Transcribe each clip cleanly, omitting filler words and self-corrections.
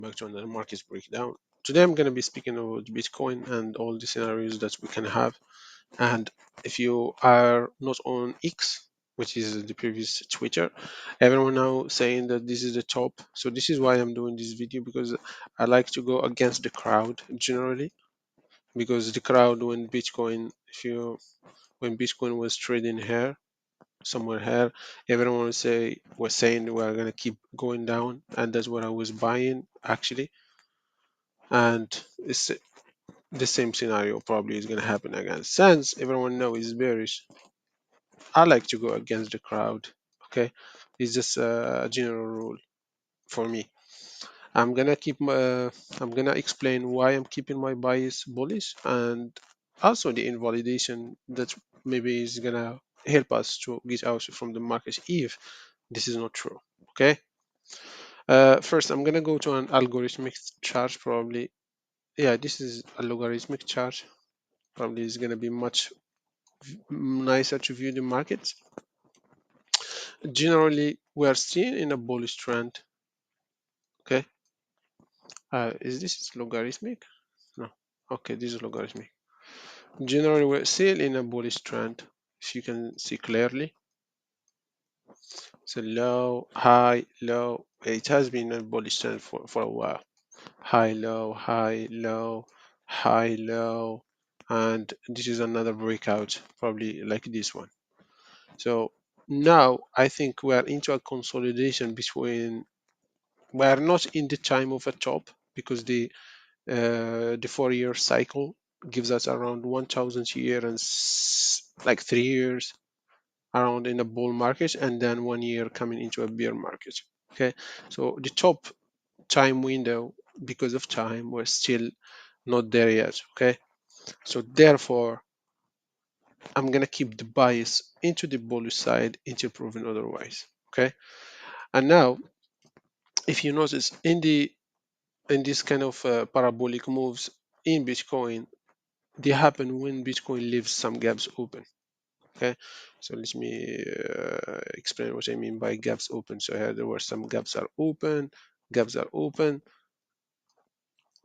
Back to another market breakdown. Today I'm going to be speaking about Bitcoin and all the scenarios that we can have. And if you are not on X, which is the previous Twitter, everyone now saying that this is the top. So this is why I'm doing this video, because I like to go against the crowd generally. Because the crowd, when Bitcoin was trading here, somewhere here, everyone was saying we're gonna keep going down, and that's what I was buying actually. And it's the same scenario probably is gonna happen again. Since everyone knows it's bearish, I like to go against the crowd. Okay, it's just a general rule for me. I'm gonna I'm gonna explain why I'm keeping my bias bullish, and also the invalidation that maybe is gonna help us to get out from the market if this is not true. Okay. First, I'm gonna go to an algorithmic chart. Probably, yeah, this is a logarithmic chart. Probably is gonna be much nicer to view the markets. Generally, we are still in a bullish trend. Okay. Is this logarithmic? No. Okay, this is logarithmic. Generally, we're still in a bullish trend. If you can see clearly, so low, high, low. It has been a bullish trend for a while. High, low, high, low, high, low, and this is another breakout, probably like this one. So now I think we are into a consolidation between. We are not in the time of a top because the 4 year cycle gives us around 1,000 year and like 3 years around in a bull market, and then 1 year coming into a bear market. Okay, so the top time window, because of time, we're still not there yet. Okay, so therefore I'm gonna keep the bias into the bullish side until proven otherwise. Okay, and now if you notice in this kind of parabolic moves in Bitcoin, they happen when Bitcoin leaves some gaps open. Okay, so let me explain what I mean by gaps open. So here there were some gaps are open, gaps are open,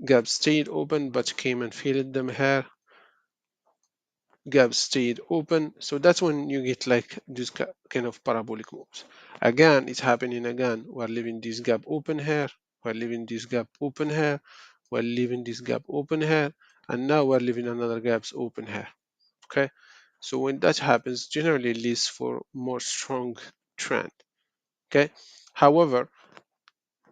gaps stayed open but came and filled them here, gaps stayed open. So that's when you get like this kind of parabolic moves. Again, it's happening again. We're leaving this gap open here, we're leaving this gap open here, we're leaving this gap open here, and now we're leaving another gaps open here. Okay, so when that happens, generally it leads for more strong trend. Okay, however,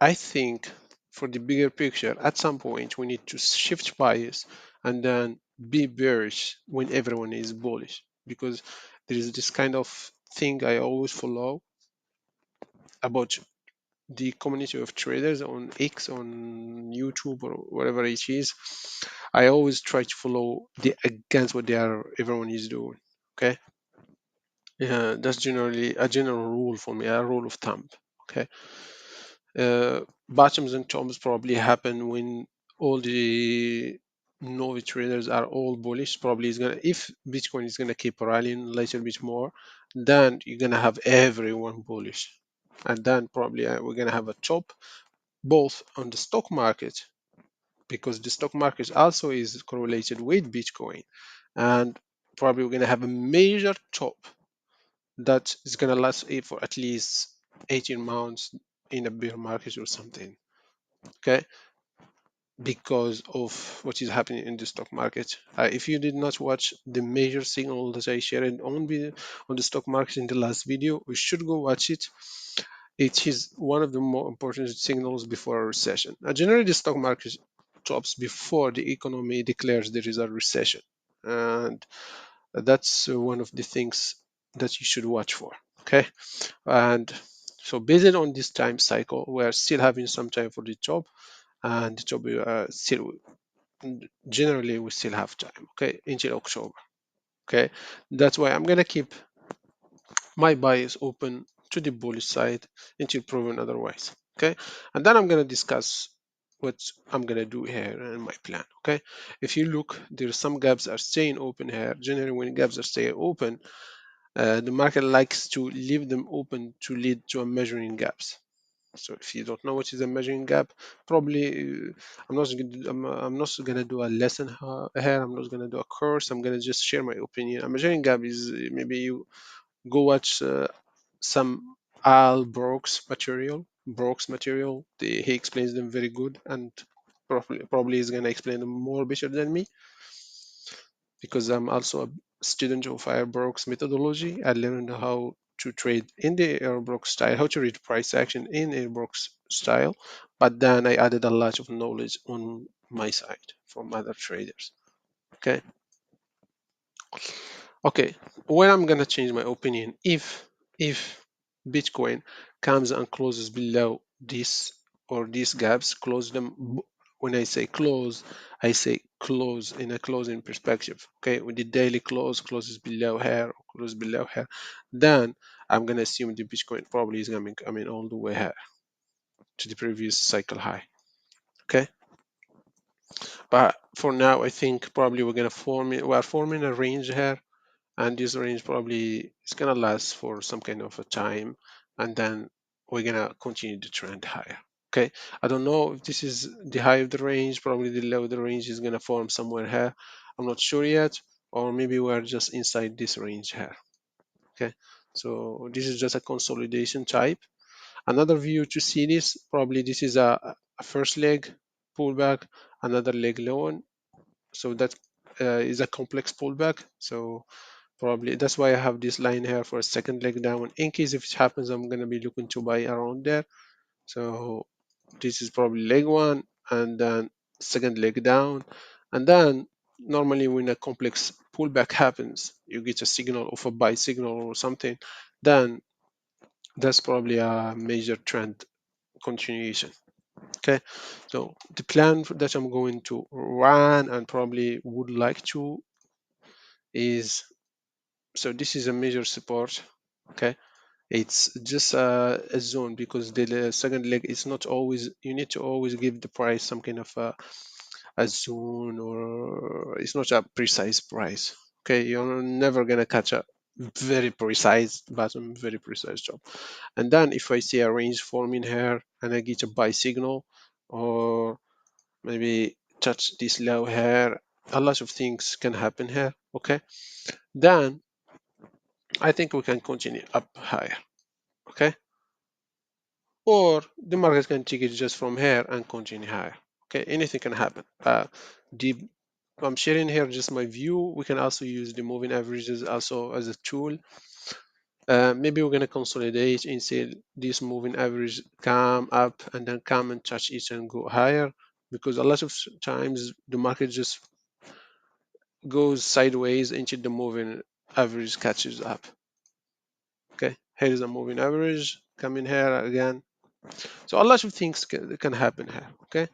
I think for the bigger picture, at some point we need to shift bias and then be bearish when everyone is bullish, because there is this kind of thing I always follow about the community of traders on X, on YouTube, or whatever it is. I always try to follow the against what everyone is doing. Okay, yeah, that's generally a general rule for me, a rule of thumb. Okay, bottoms and tops probably happen when all the novice traders are all bullish. Probably is gonna, if Bitcoin is gonna keep rallying a little bit more, then you're gonna have everyone bullish, and then probably we're gonna have a top both on the stock market, because the stock market also is correlated with Bitcoin, and probably we're gonna have a major top that is going to last for at least 18 months in a bear market or something. Okay, because of what is happening in the stock market. If you did not watch the major signal that I shared on the stock market in the last video, you should go watch it. It is one of the more important signals before a recession. Generally, the stock market drops before the economy declares there is a recession, and that's one of the things that you should watch for. Okay, and so based on this time cycle, we are still having some time for the job, and the job still generally we still have time. Okay, until October. Okay, that's why I'm gonna keep my bias open to the bullish side until proven otherwise. Okay, and then I'm gonna discuss what I'm gonna do here and my plan. Okay, if you look, there's some gaps are staying open here. Generally, when gaps are staying open, the market likes to leave them open to lead to a measuring gaps. So if you don't know what is a measuring gap, probably I'm not gonna do a lesson here. I'm not gonna do a course. I'm gonna just share my opinion. A measuring gap is maybe you go watch some Al Brooks material. He explains them very good, and probably is gonna explain them more better than me because I'm also a student of Brooks methodology. I learned how to trade in the Brooks style, how to read price action in Brooks style, but then I added a lot of knowledge on my side from other traders. Okay. Okay, when I'm gonna change my opinion, if Bitcoin comes and closes below this or these gaps, close them. When I say close, I say close in a closing perspective. Okay, when the daily closes below here or close below here, then I'm gonna assume the Bitcoin probably is gonna be coming all the way here to the previous cycle high. Okay, but for now, I think probably we are forming a range here, and this range probably is gonna last for some kind of a time, and then we're gonna continue the trend higher. Okay, I don't know if this is the high of the range, probably the low of the range is gonna form somewhere here. I'm not sure yet, or maybe we're just inside this range here. Okay, so this is just a consolidation type. Another view to see this, probably this is a first leg pullback, another leg low, so that is a complex pullback. So probably that's why I have this line here for a second leg down. In case if it happens, I'm gonna be looking to buy around there. So this is probably leg one, and then second leg down, and then normally when a complex pullback happens, you get a signal of a buy signal or something, then that's probably a major trend continuation. Okay, so the plan that I'm going to run and probably would like to is, so this is a major support. Okay, it's just a zone because the second leg is not always, you need to always give the price some kind of a zone, or it's not a precise price. Okay, you're never gonna catch a very precise bottom, very precise top. And then if I see a range forming here and I get a buy signal, or maybe touch this low here, a lot of things can happen here. Okay, then I think we can continue up higher. Okay, or the market can take it just from here and continue higher. Okay, anything can happen. The I'm sharing here just my view. We can also use the moving averages also as a tool. Maybe we're gonna consolidate and say this moving average come up and then come and touch it and go higher, because a lot of times the market just goes sideways until the moving average catches up. Okay, here is a moving average coming here again. So a lot of things can happen here. Okay,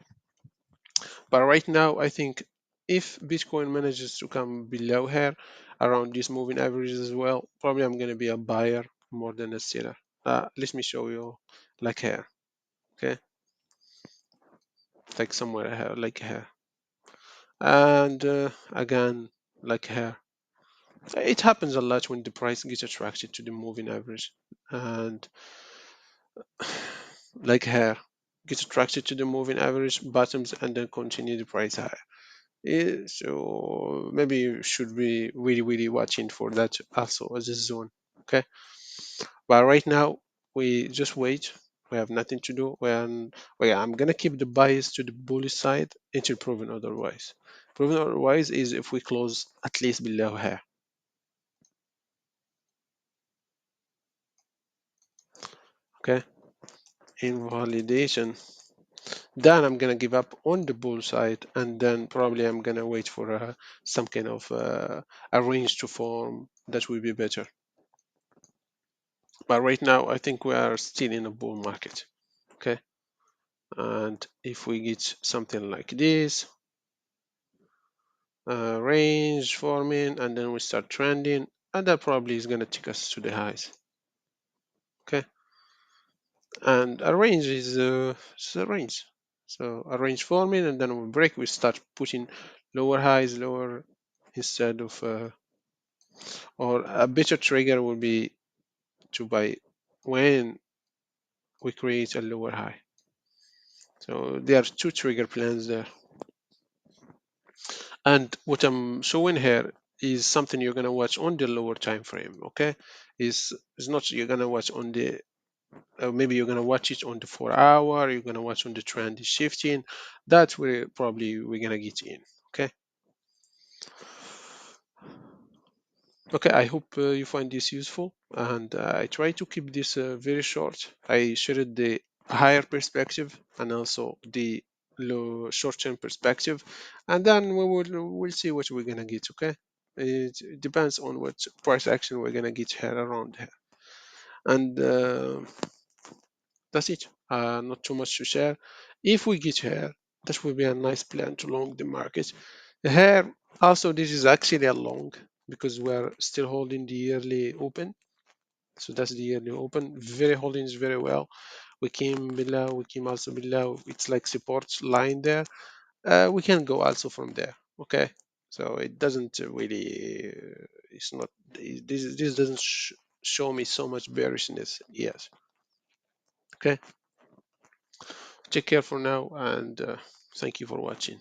but right now I think if Bitcoin manages to come below here around these moving averages as well, probably I'm going to be a buyer more than a seller. Let me show you, like here. Okay, like somewhere here, like here, and again, like here. It happens a lot when the price gets attracted to the moving average, and like here, gets attracted to the moving average bottoms and then continue the price higher. So maybe you should be really, really watching for that also as a zone. Okay, but right now we just wait. We have nothing to do. I'm gonna keep the bias to the bullish side until proven otherwise. Proven otherwise is if we close at least below here. Okay, invalidation. Then I'm gonna give up on the bull side, and then probably I'm gonna wait for some kind of a range to form that will be better. But right now, I think we are still in a bull market. Okay, and if we get something like this, range forming, and then we start trending, and that probably is gonna take us to the highs. Okay, and a range is a range. So a range forming, and then we break, we start putting lower highs, lower, instead of or a better trigger will be to buy when we create a lower high. So there are two trigger plans there. And what I'm showing here is something you're gonna watch on the lower time frame. Okay, is not you're gonna watch on the maybe you're gonna watch it on the 4 hour. You're gonna watch on the trend is shifting. That's where probably we're gonna get in. Okay. Okay, I hope you find this useful, and I try to keep this very short. I shared the higher perspective and also the low short-term perspective, and then we'll see what we're gonna get. Okay, it depends on what price action we're gonna get here around here, and that's it. Not too much to share. If we get here, that will be a nice plan to long the market. Here also, this is actually a long because we're still holding the yearly open. So that's the yearly open. Very holdings very well. We came below, we came also below. It's like support line there. We can go also from there. Okay. So it doesn't really, it's not, this doesn't show me so much bearishness. Yes. Okay. Take care for now and thank you for watching.